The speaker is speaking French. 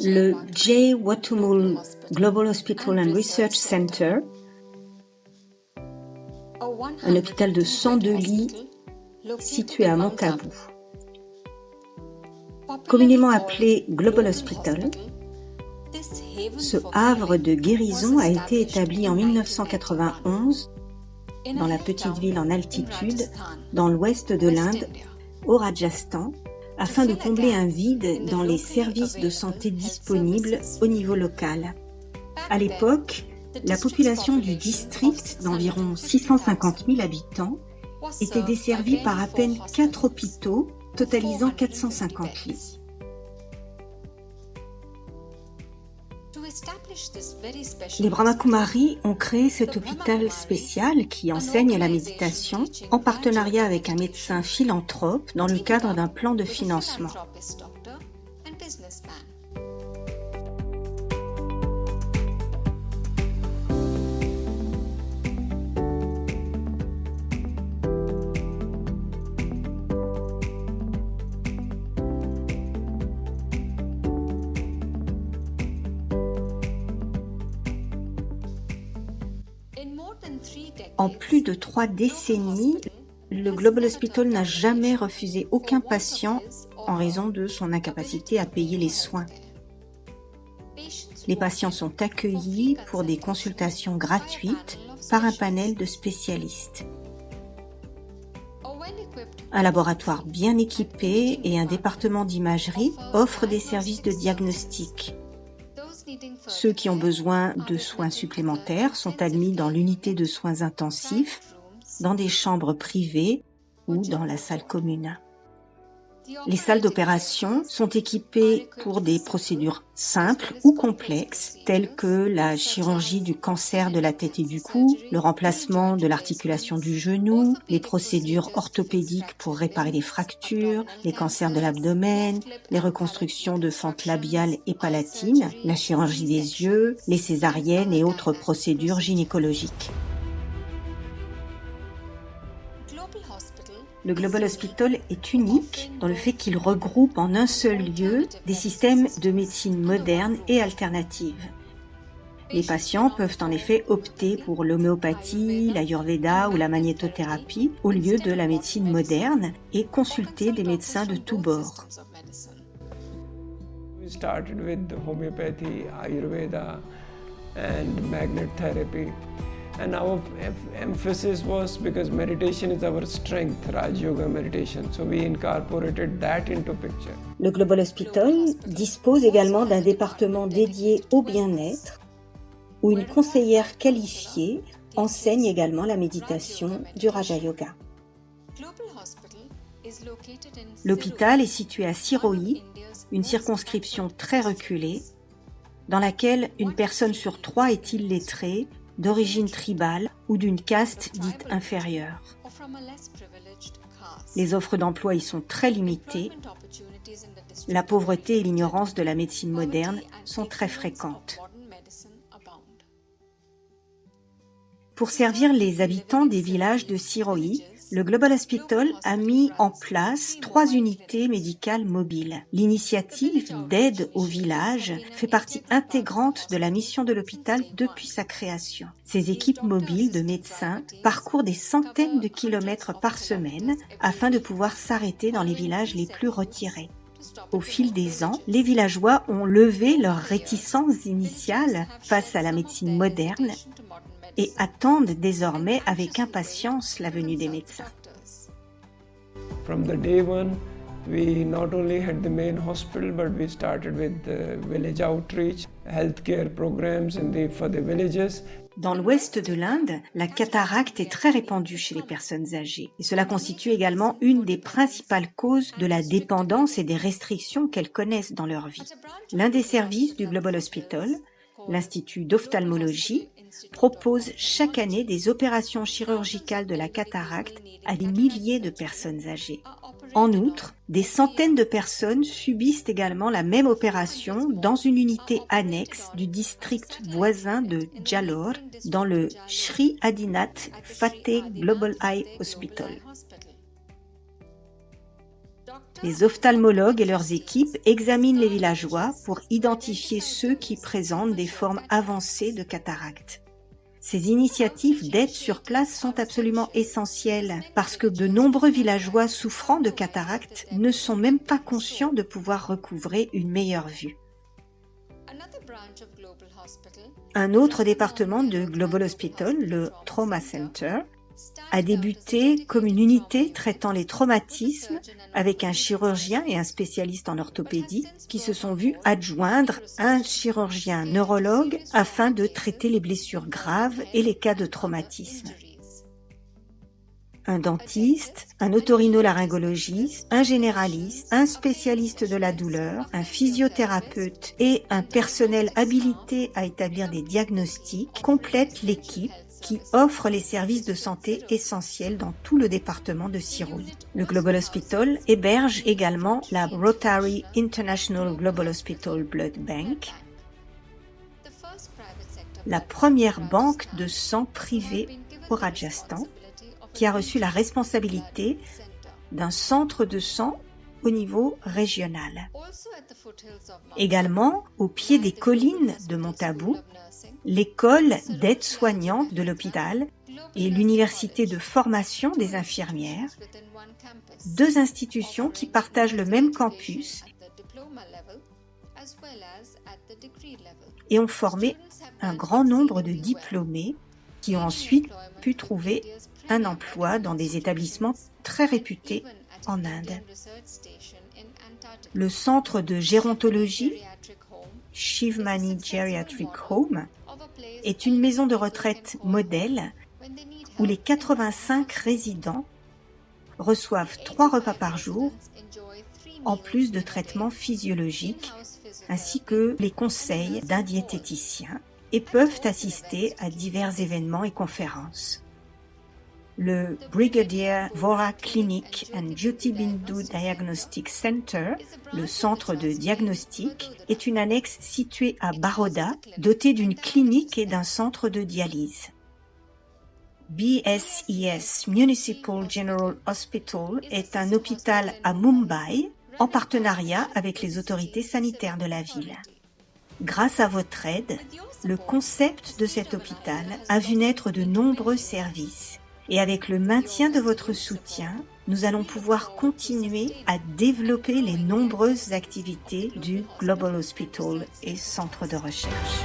Le J. Watumul Global Hospital and Research Center, un hôpital de 102 lits situé à Montabou. Communément appelé Global Hospital, ce havre de guérison a été établi en 1991 dans la petite ville en altitude, dans l'ouest de l'Inde, au Rajasthan, afin de combler un vide dans les services de santé disponibles au niveau local. À l'époque, la population du district, d'environ 650 000 habitants, était desservie par à peine 4 hôpitaux, totalisant 450 lits. Les Brahmakumaris ont créé cet hôpital spécial qui enseigne la méditation en partenariat avec un médecin philanthrope dans le cadre d'un plan de financement. En plus de 3 décennies, le Global Hospital n'a jamais refusé aucun patient en raison de son incapacité à payer les soins. Les patients sont accueillis pour des consultations gratuites par un panel de spécialistes. Un laboratoire bien équipé et un département d'imagerie offrent des services de diagnostic. Ceux qui ont besoin de soins supplémentaires sont admis dans l'unité de soins intensifs, dans des chambres privées ou dans la salle commune. Les salles d'opération sont équipées pour des procédures simples ou complexes, telles que la chirurgie du cancer de la tête et du cou, le remplacement de l'articulation du genou, les procédures orthopédiques pour réparer les fractures, les cancers de l'abdomen, les reconstructions de fentes labiales et palatines, la chirurgie des yeux, les césariennes et autres procédures gynécologiques. Le Global Hospital est unique dans le fait qu'il regroupe en un seul lieu des systèmes de médecine moderne et alternative. Les patients peuvent en effet opter pour l'homéopathie, l'ayurveda ou la magnétothérapie au lieu de la médecine moderne et consulter des médecins de tous bords. We started with the homeopathy, ayurveda and magnet therapy. And our emphasis was because meditation is our strength, Raj Yoga meditation. So we incorporated that into picture. Le Global Hospital dispose également d'un département dédié au bien-être où une conseillère qualifiée enseigne également la méditation du Raja Yoga. L'hôpital est situé à Sirohi, une circonscription très reculée, dans laquelle une personne sur 3 est illettrée, d'origine tribale ou d'une caste dite inférieure. Les offres d'emploi y sont très limitées. La pauvreté et l'ignorance de la médecine moderne sont très fréquentes. Pour servir les habitants des villages de Sirohi, le Global Hospital a mis en place 3 unités médicales mobiles. L'initiative d'aide au village fait partie intégrante de la mission de l'hôpital depuis sa création. Ces équipes mobiles de médecins parcourent des centaines de kilomètres par semaine afin de pouvoir s'arrêter dans les villages les plus retirés. Au fil des ans, les villageois ont levé leurs réticences initiales face à la médecine moderne et attendent désormais avec impatience la venue des médecins. From the day one, we not only had the main hospital, but we started with the village outreach, healthcare programs for the villages. Dans l'ouest de l'Inde, la cataracte est très répandue chez les personnes âgées. Et cela constitue également une des principales causes de la dépendance et des restrictions qu'elles connaissent dans leur vie. L'un des services du Global Hospital, l'Institut d'ophtalmologie, propose chaque année des opérations chirurgicales de la cataracte à des milliers de personnes âgées. En outre, des centaines de personnes subissent également la même opération dans une unité annexe du district voisin de Jalore, dans le Sri Adinath Fateh Global Eye Hospital. Les ophtalmologues et leurs équipes examinent les villageois pour identifier ceux qui présentent des formes avancées de cataracte. Ces initiatives d'aide sur place sont absolument essentielles parce que de nombreux villageois souffrant de cataracte ne sont même pas conscients de pouvoir recouvrer une meilleure vue. Un autre département de Global Hospital, le Trauma Center, a débuté comme une unité traitant les traumatismes avec un chirurgien et un spécialiste en orthopédie qui se sont vus adjoindre un chirurgien neurologue afin de traiter les blessures graves et les cas de traumatisme. Un dentiste, un otorhinolaryngologiste, un généraliste, un spécialiste de la douleur, un physiothérapeute et un personnel habilité à établir des diagnostics complètent l'équipe qui offre les services de santé essentiels dans tout le département de Siroul. Le Global Hospital héberge également la Rotary International Global Hospital Blood Bank, la première banque de sang privée au Rajasthan, qui a reçu la responsabilité d'un centre de sang au niveau régional. Également, au pied des collines de Mont Abu, l'école d'aide-soignante de l'hôpital et l'université de formation des infirmières, deux institutions qui partagent le même campus et ont formé un grand nombre de diplômés qui ont ensuite pu trouver un emploi dans des établissements très réputés en Inde. Le centre de gérontologie, Shivmani Geriatric Home, est une maison de retraite modèle où les 85 résidents reçoivent 3 repas par jour, en plus de traitements physiologiques, ainsi que les conseils d'un diététicien, et peuvent assister à divers événements et conférences. Le Brigadier Vora Clinic and Jyotibindu Diagnostic Center, le centre de diagnostic, est une annexe située à Baroda, dotée d'une clinique et d'un centre de dialyse. BSES Municipal General Hospital est un hôpital à Mumbai, en partenariat avec les autorités sanitaires de la ville. Grâce à votre aide, le concept de cet hôpital a vu naître de nombreux services. Et avec le maintien de votre soutien, nous allons pouvoir continuer à développer les nombreuses activités du Global Hospital et centre de recherche.